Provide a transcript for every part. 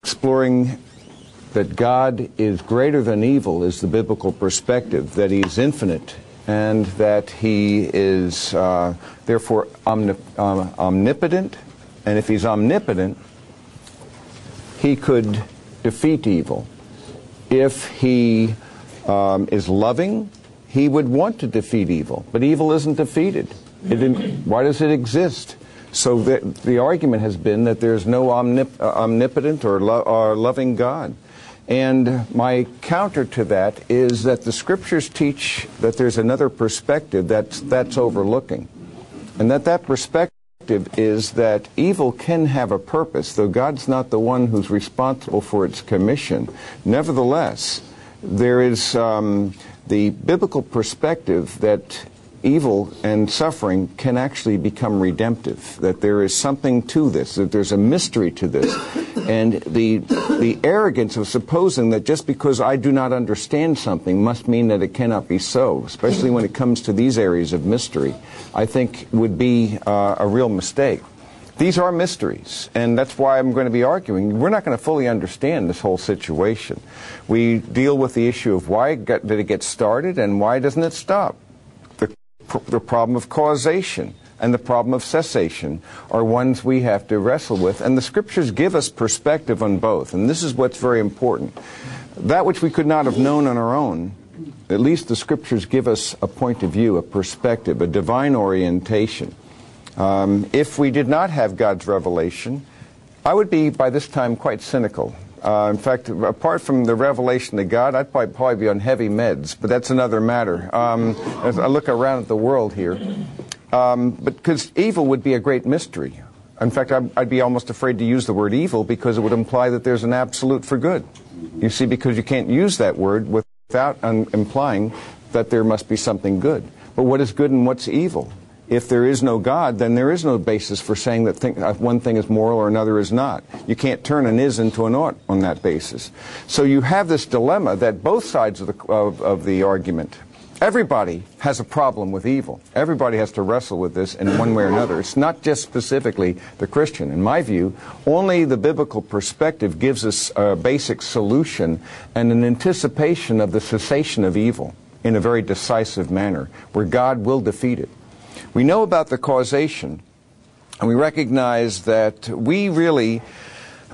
exploring that God is greater than evil is the biblical perspective, that He's infinite and that He is therefore omnipotent. And if He's omnipotent, He could defeat evil. If He is loving, He would want to defeat evil. But evil isn't defeated. Why does it exist? So the argument has been that there's no omnipotent or loving God. And my counter to that is that the Scriptures teach that there's another perspective that's overlooking. And that perspective is that evil can have a purpose, though God's not the one who's responsible for its commission. Nevertheless, there is the biblical perspective that evil and suffering can actually become redemptive, that there is something to this, that there's a mystery to this. And the arrogance of supposing that just because I do not understand something must mean that it cannot be so, especially when it comes to these areas of mystery, I think would be a real mistake. These are mysteries, and that's why I'm going to be arguing. We're not going to fully understand this whole situation. We deal with the issue of why did it get started and why doesn't it stop? The problem of causation and the problem of cessation are ones we have to wrestle with, and the Scriptures give us perspective on both, and this is what's very important. That which we could not have known on our own, at least the Scriptures give us a point of view, a perspective, a divine orientation. If we did not have God's revelation, I would be by this time quite cynical. In fact, apart from the revelation of God, I'd probably be on heavy meds, but that's another matter. As I look around at the world here, but because evil would be a great mystery. In fact, I'd be almost afraid to use the word evil because it would imply that there's an absolute for good. You see, because you can't use that word without implying that there must be something good. But what is good and what's evil? If there is no God, then there is no basis for saying that one thing is moral or another is not. You can't turn an is into an ought on that basis. So you have this dilemma that both sides of the argument, everybody has a problem with evil. Everybody has to wrestle with this in one way or another. It's not just specifically the Christian. In my view, only the biblical perspective gives us a basic solution and an anticipation of the cessation of evil in a very decisive manner, where God will defeat it. We know about the causation, and we recognize that we really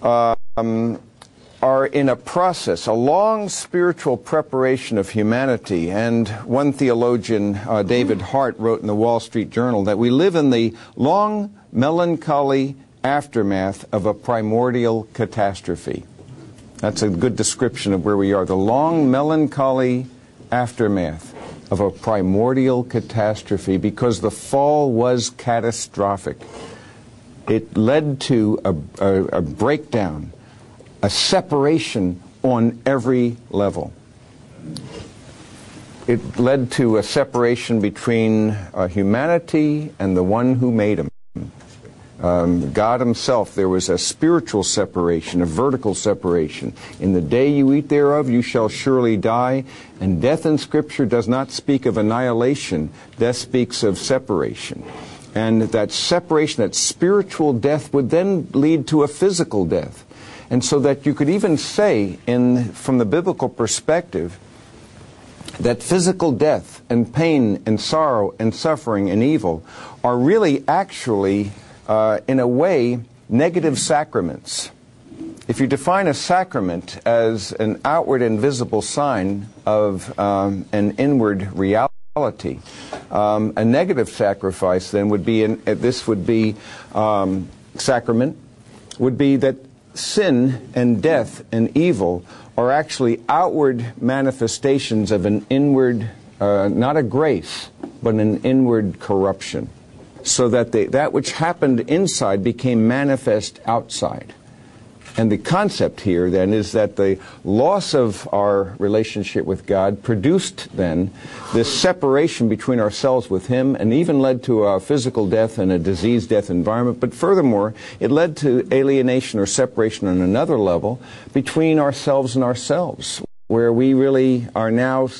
are in a process, a long spiritual preparation of humanity. And one theologian, David Hart, wrote in the Wall Street Journal that we live in the long, melancholy aftermath of a primordial catastrophe. That's a good description of where we are, the long, melancholy aftermath of a primordial catastrophe, because the fall was catastrophic. It led to a breakdown, a separation on every level. It led to a separation between humanity and the one who made him. God Himself. There was a spiritual separation, a vertical separation. In the day you eat thereof, you shall surely die. And death in Scripture does not speak of annihilation. Death speaks of separation. And that separation, that spiritual death, would then lead to a physical death. And so that you could even say, from the biblical perspective, that physical death and pain and sorrow and suffering and evil are really actually in a way, negative sacraments. If you define a sacrament as an outward and visible sign of an inward reality, a negative sacrifice then would be, sacrament, would be that sin and death and evil are actually outward manifestations of an inward, not a grace, but an inward corruption. So that that which happened inside became manifest outside. And the concept here then is that the loss of our relationship with God produced then this separation between ourselves with Him, and even led to a physical death and a disease death environment. But furthermore, it led to alienation or separation on another level between ourselves and ourselves, where we really are now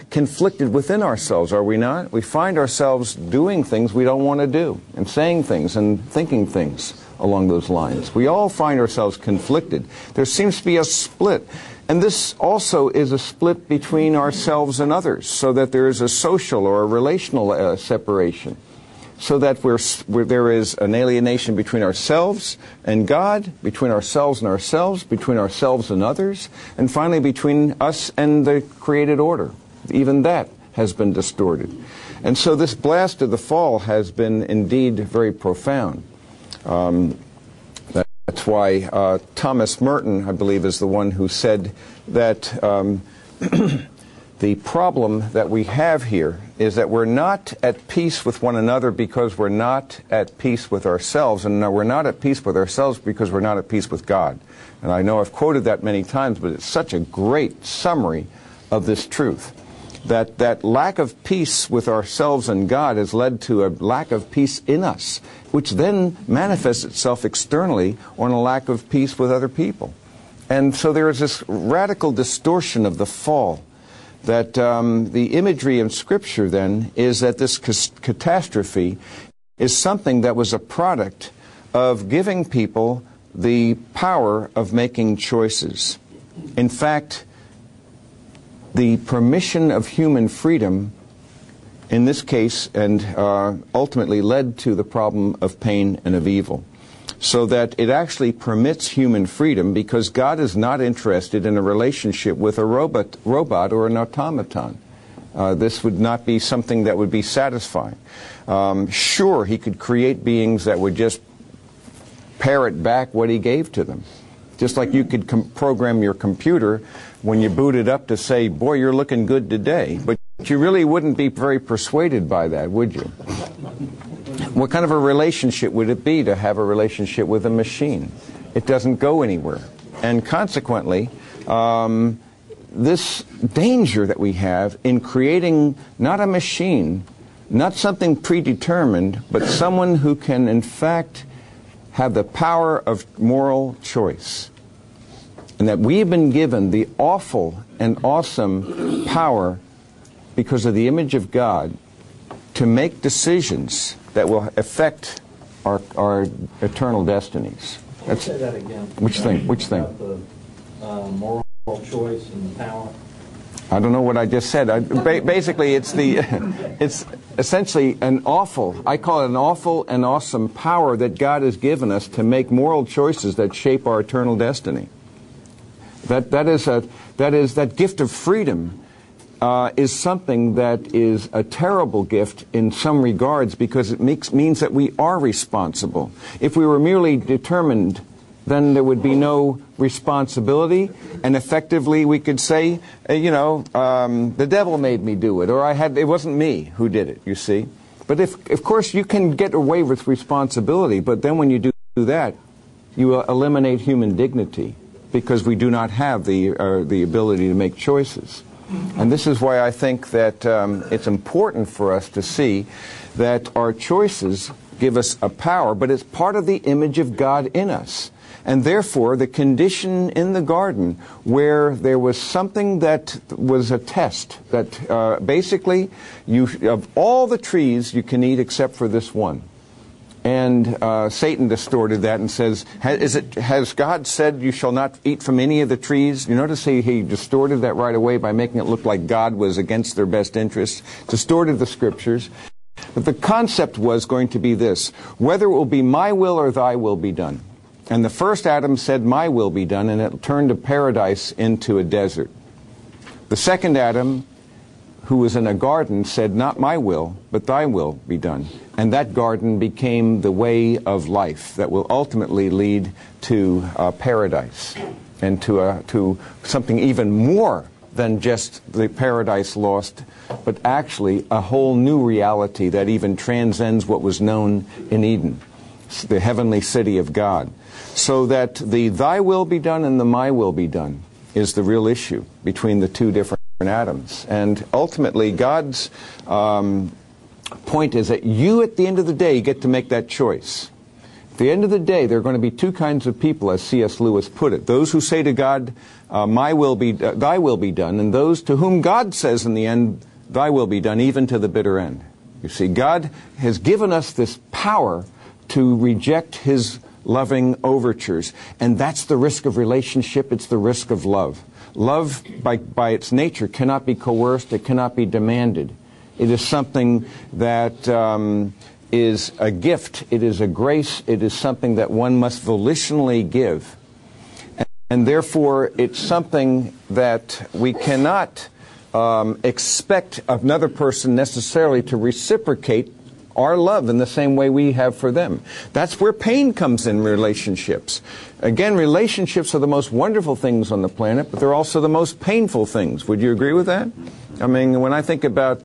conflicted within ourselves, are we not? We find ourselves doing things we don't want to do, and saying things and thinking things along those lines. We all find ourselves conflicted. There seems to be a split. And this also is a split between ourselves and others, so that there is a social or a relational separation, so that there is an alienation between ourselves and God, between ourselves and ourselves, between ourselves and others, and finally between us and the created order. Even that has been distorted. And so this blast of the fall has been indeed very profound. That's why Thomas Merton, I believe, is the one who said that the problem that we have here is that we're not at peace with one another because we're not at peace with ourselves, and we're not at peace with ourselves because we're not at peace with God. And I know I've quoted that many times, but it's such a great summary of this truth. That lack of peace with ourselves and God has led to a lack of peace in us, which then manifests itself externally on a lack of peace with other people. And so there is this radical distortion of the fall, that the imagery in Scripture then is that this catastrophe is something that was a product of giving people the power of making choices. In fact, the permission of human freedom, in this case, and ultimately led to the problem of pain and of evil. So that it actually permits human freedom because God is not interested in a relationship with a robot or an automaton. This would not be something that would be satisfying. Sure, he could create beings that would just parrot back what he gave to them. Just like you could program your computer when you boot it up to say, boy, you're looking good today. But you really wouldn't be very persuaded by that, would you? What kind of a relationship would it be to have a relationship with a machine? It doesn't go anywhere. And consequently, this danger that we have in creating not a machine, not something predetermined, but someone who can in fact have the power of moral choice. And that we've been given the awful and awesome power, because of the image of God, to make decisions that will affect our eternal destinies. Say that again. Which thing? Which thing? About the moral choice and the power. I don't know what I just said. Basically, it's essentially an awful, I call it an awful and awesome power that God has given us to make moral choices that shape our eternal destiny. That gift of freedom is something that is a terrible gift in some regards, because it means that we are responsible. If we were merely determined, then there would be no responsibility, and effectively we could say, the devil made me do it, or it wasn't me who did it, you see. But of course you can get away with responsibility, but then when you do that, you eliminate human dignity, because we do not have the ability to make choices. And this is why I think that it's important for us to see that our choices give us a power, but it's part of the image of God in us. And therefore, the condition in the garden where there was something that was a test, that basically, of all the trees you can eat except for this one. And Satan distorted that and says, has God said you shall not eat from any of the trees? You notice he distorted that right away by making it look like God was against their best interests, distorted the Scriptures. But the concept was going to be this: whether it will be my will or thy will be done. And the first Adam said, my will be done, and it turned a paradise into a desert. The second Adam, who was in a garden, said, not my will, but thy will be done. And that garden became the way of life that will ultimately lead to paradise, and to something even more than just the paradise lost, but actually a whole new reality that even transcends what was known in Eden, the heavenly city of God. So that the thy will be done and the my will be done is the real issue between the two different Adams. And ultimately, God's point is that you, at the end of the day, get to make that choice. At the end of the day, there are going to be two kinds of people, as C.S. Lewis put it. Those who say to God, thy will be done, and those to whom God says in the end, thy will be done, even to the bitter end. You see, God has given us this power to reject His loving overtures. And that's the risk of relationship. It's the risk of love. Love, by its nature, cannot be coerced. It cannot be demanded. It is something that is a gift. It is a grace. It is something that one must volitionally give. And therefore, it's something that we cannot expect another person necessarily to reciprocate our love in the same way we have for them. That's where pain comes in relationships. Again, relationships are the most wonderful things on the planet, but they're also the most painful things. Would you agree with that? I mean, when I think about